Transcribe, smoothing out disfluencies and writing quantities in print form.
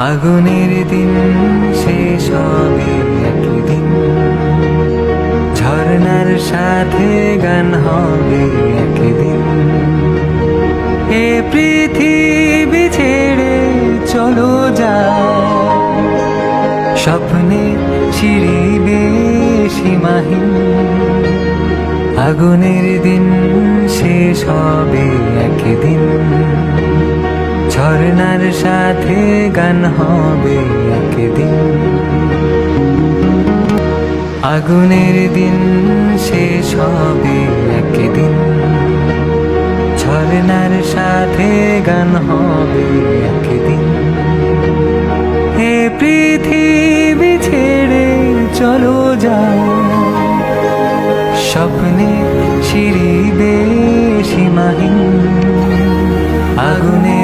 আগুনের দিন শেষ হবে একদিন, ঝর্ণার সাথে গান হবে একদিন। এ পৃথিবী ছেড়ে চলো যায়, স্বপ্নে চিরিবে সীমাহীন। আগুনের দিন শেষ হবে একদিন, ঝর্ণার সাথে গান হবে একদিন। আগুনের দিন শেষ হবে একদিন, ঝর্ণার সাথে গান হবে একদিন। এ পৃথিবী ছেড়ে চলো যাও, স্বপ্নে চিরিবে সীমাহীন। আগুনে